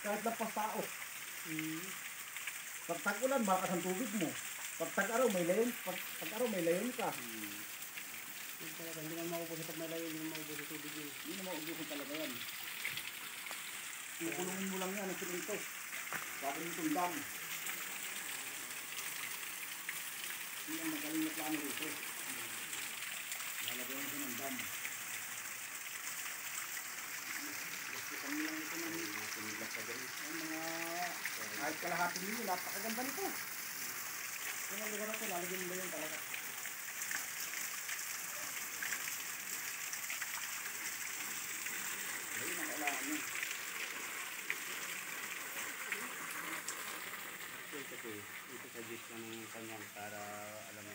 Kahit lampas tao. Pag tag-ulan, malakas ang tubig mo. Pag tag-araw, may layon. Pag tag-araw, may layon ka. Hindi naman mauubos pag may layo, hindi naman mauubos ang tubig yun. Hindi naman mauubos talaga yan. Kukulungin mo lang yan, ang ito. Bakit itong dam? Hindi ang magaling na plano rito. Lalagyan ito ng dam. Gusto kami lang ito ng mga kahit kalahating nyo, napakaganda nito. Kung ang lugar na ito, lalagyan nila yun talaga. Ayun ang kailangan nyo. Kasi ito sa gis ng kanyang para alam mo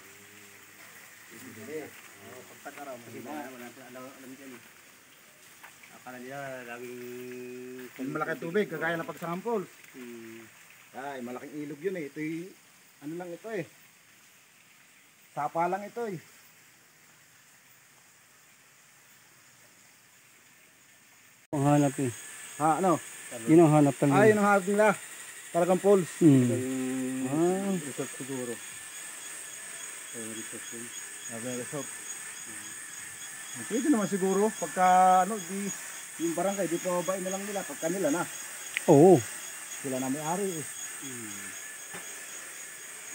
Hindi. Pag tag-araw, kasi mahina. wala natin alam dyan eh. Akala nila laging Pag malaki tubig, kagaya ng pagsampol. hmm, Ay, malaking ilog yun eh. Ito'y, ano lang ito eh. Sapa lang ito eh. Ang hanap eh. Ha, ano? Yun ang hanap talaga. Ay, yun ang hanap nila. Talagang falls. Hmm. yung resort siguro. Resort yun. Resort. Pwede naman siguro. Pagka, ano, di, yung barangay, di pababain na lang nila. Pagka nila na. Oo. Sila na may-ari eh.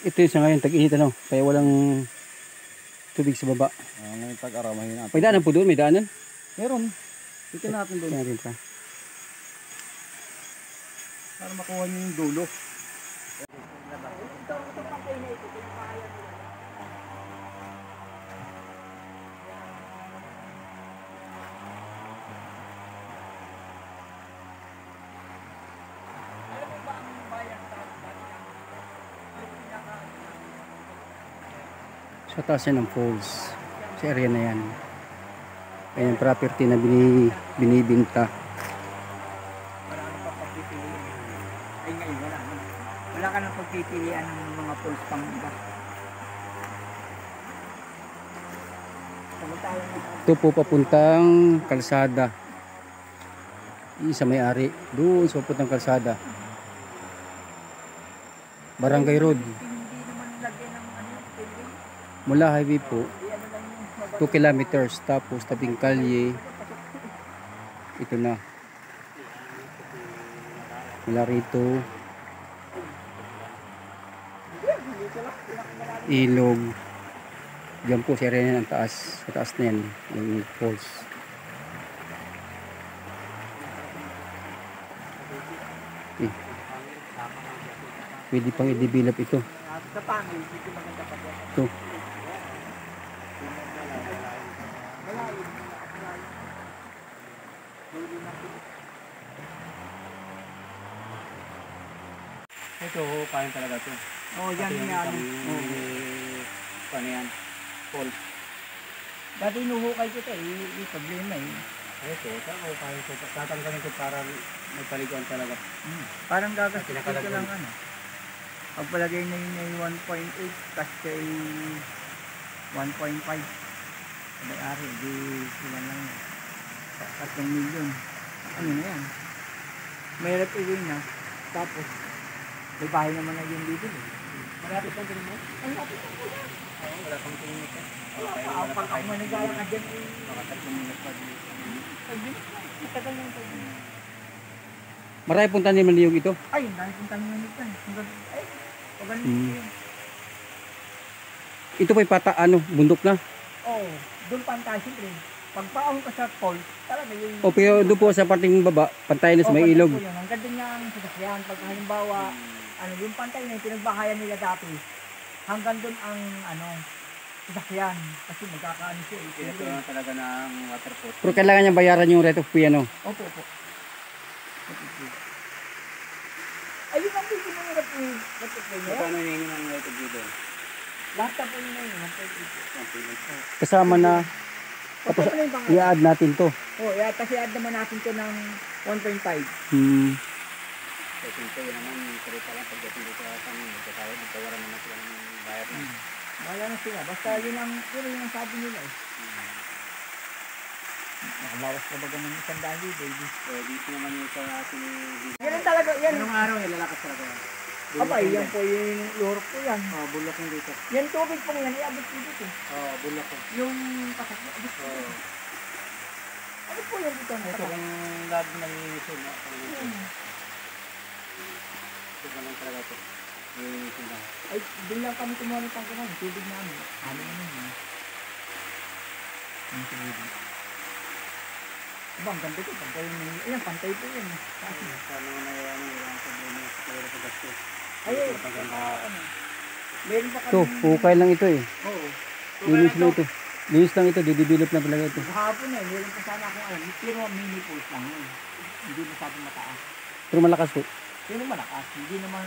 Ito yung sa ngayon, tag-init ano. Kaya walang tubig sa baba. Ngayon tag-araw, mahina. May daanan po doon, may daanan. Meron. Titin natin doon. Kaya rin pa. Para makuha niyo yung dulo. Sa taas yan ng falls. Sa area na yan. Kaya yung property na binibinta. Ay ngayon wala. Wala ka nang pagpipilian ng mga pools pang iba. Samantalang Ito po papuntang kalsada. Isa may-ari. Doon sa papuntang kalsada. Barangay Road. hindi naman lagyan ng ano, building. Mula highway po. Di ano lang yung 2 kilometers. Tapos tabing kalye. Ito na. Mula rito. Ilog. Diyan po sa area na ang taas. Sa taas na yan. Yung falls. Eh. Pwede pang i-develop ito. sa pangil, hindi maganda pa dyan. Ito. ito, kain talaga ito. Oh, yan yan. Paano yan? Paul. Dati inuhukay kita eh, yung problema eh. Ito, ako kain ko. Tatanggalin ko para may paliguan talaga. Parang gagastos ko Pinakalagyan. lang ano. Pagpalagay na yun ay 1.8 kasi kay 1.5. May-ari, di sila lang. 3 milyon. Ano na yan? Mahirap iwi na. Tapos, may bahay naman na yung dito eh. Malapit lang din mo? Ang lapit lang pala. Oo, wala pang tingin ka. Pag ako manigaya ka dyan eh. Mga 3 minutes pa din. Matagal lang ito. Marami pong tanim ng niyog ito. Ay, dahil kung tanong nito. Ay, pagaling yun. Ito po yung bundok na. Oo, doon pantay siyempre. Pagpaong ka sa falls, talaga yung... O pero doon po sa parting baba, pantay na sa may ilog. Hanggang din niya ang sasakyan. Pag halimbawa, ano, yung pantay na yung pinagbahayan nila dati, hanggang doon ang, ano, sasakyan. Kasi magkakaano siya eh. Ito na talaga ng waterfall. Pero kailangan niya bayaran yung rate of pay ano. Opo, opo. Ayun ang pwede mo yung rate niya. Magkano yung ng rate of dito? Lahat na po yun na yun. Ang pwede. Kasama na, tapos Tapos na yung pangalan. i-add natin to. Oh, yeah, kasi add naman natin to ng 1.5. Kasi ito yun naman, pero pa lang pagdating dito sa atin, magkatawa, magkawaran naman sila ng bayad na. Bahala na sila. Basta yun ang sabi nila eh. Nakabawas ka ba ganun isang dali, baby? Dito naman yung sa ating Yan talaga, yan. Anong araw yan, lalakas talaga yan. Abay, yan po yung Europe po yan. Bulak yung dito. Yan tubig pong yan, iabot po dito. Bulak ko. Yung patak, iabot po dito. Ano po yan dito? Ito kung lagi nanginginis yun. Ito naman talaga ito. Nanginginis yun lang. Ay, doon lang kami kumuha ng pangkaman. Tubig namin. Amin naman yun. Yung tubig. Aba, ang ganda ko. Pantay yung ayan, pantay po yun. Paano na yan, yung problema sa kawala sa gasto. Ay, ano. Meron pa kami. Ito, hukay lang ito eh. Oo. Linis lang ito. Linis lang ito, didevelop na talaga ito. Kahapon eh, meron pa sana akong alam. Pero mini pulse lang yun. Hindi masyadong mataas. Pero malakas po. Pero malakas. Hindi naman,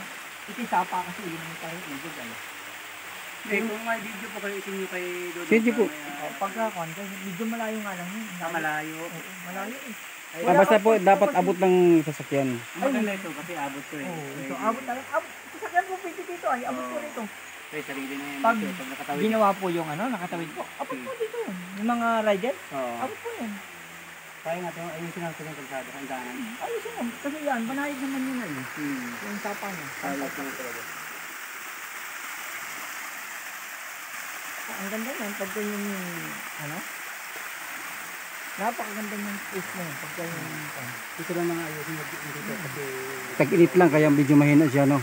itisapa kasi yun naman tayo ubod. Ano. Kung may video po kayo isin nyo kay Dodo. Sige po. Pagkakon, kasi medyo malayo nga lang yun. Malayo. Oo, malayo eh. Basta po, dapat abot ng sasakyan. Ang maganda ito kasi abot ko eh. Oo, ito, abot na lang. Sasakyan po pwede dito ay, abot po rito. Kaya sarili na yan. Pag Pag nakatawid. ginawa po yung ano, nakatawid po, abot po dito yun. Yung mga rider, Oo. abot po yun. Kaya nga ito, ayusin natin yung kalsada, ang daanan. Ayos yun. Kasi yan, banayad naman yun ay. Yung tapa niya. Ayos naman talaga. Ang ganda yan, pagka yung, ano, napakaganda yung place na yun, pagka yung, Ito lang mga ayusin natin dito kasi Tag-init lang, kaya medyo mahina siya, no?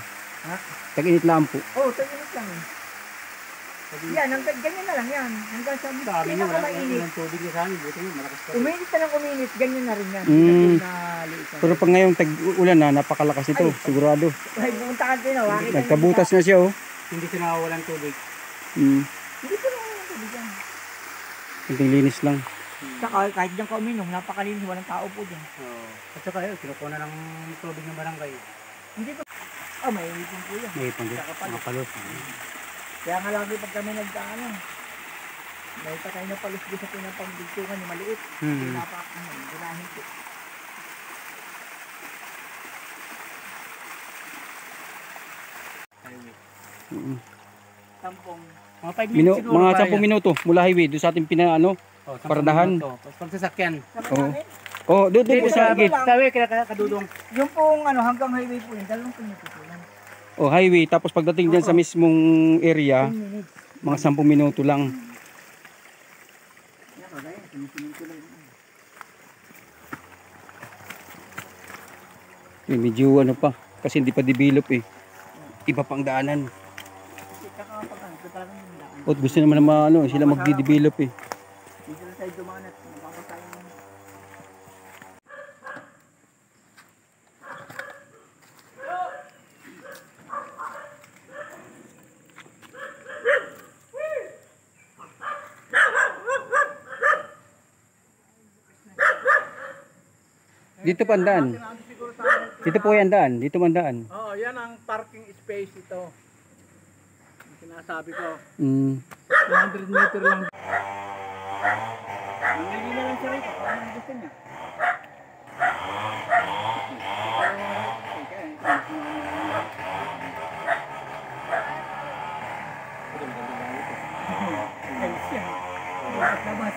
ha? Tag-init lang po. Oh, taginit lang eh. Yan, hanggang ganyan na lang yan. Hanggang sa sa amin yung pinakamainit. walang tubig niya sa amin, buti yung malakas pa. Uminit na lang uminit, ganyan na rin yan. Na liit na. Pero pag ngayong tag-ulan na, napakalakas nito, sigurado. Ay, pumunta ka din, wakit. Nagkabutas na siya, oh. Hindi siya nawawalan tubig. Hindi ko naman yung tubig yan. Kunting linis lang. Saka kahit dyan ka uminom, napakalinis, walang tao po dyan. Oo. At saka yun, kinukuha ng tubig ng barangay. Hindi ko, may ipon po yan. May ipon din. Saka palos. Makalos. Kaya nga lagi pag kami nagdaanan, may patay na palos doon sa pinapagbigtungan yung maliit. Ginahin po. Tampong. Mga 5 minutes siguro. Mga kaya. 10 minuto mula highway, doon sa ating pinaano. Oh, 10 Paradahan. minuto. Tapos pag sasakyan. Sabi Oo. namin, Oh, doon po Dito sa sa gate. Sabi, kaya kadudong. yung pong ano, hanggang highway po yun, 2 minuto po yan. Oh, highway. Tapos pagdating dyan sa mismong area, 10 minutes. mga 10 minuto lang. Yan, kagaya, sinisimil ko lang. Medyo ano pa, kasi hindi pa develop eh. Iba pang daanan. Kasi kakapag ano, ito talagang yung daan. O gusto naman na ano, sila magde-develop eh. Dito na tayo dumaan at napapasay ng Dito pa ang daan. Dito po yan daan. Dito man daan. Oo, yan ang parking space ito. Yung sinasabi ko. 200 meter lang. hindi na lang siya rito. Ano ang gusto niya? Ayos yan. Labas.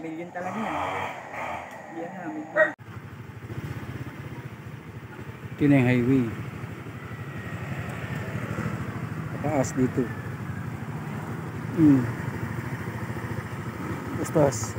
Million talaga yan. Yan na, million. Ito na yung highway. Taas dito. Taas.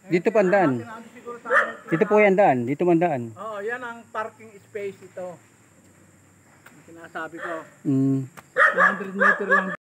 Dito pa ang daan. Dito po yan daan. Dito man daan. Oo, yan ang parking space ito. Yung sinasabi ko. 200 200 meter lang.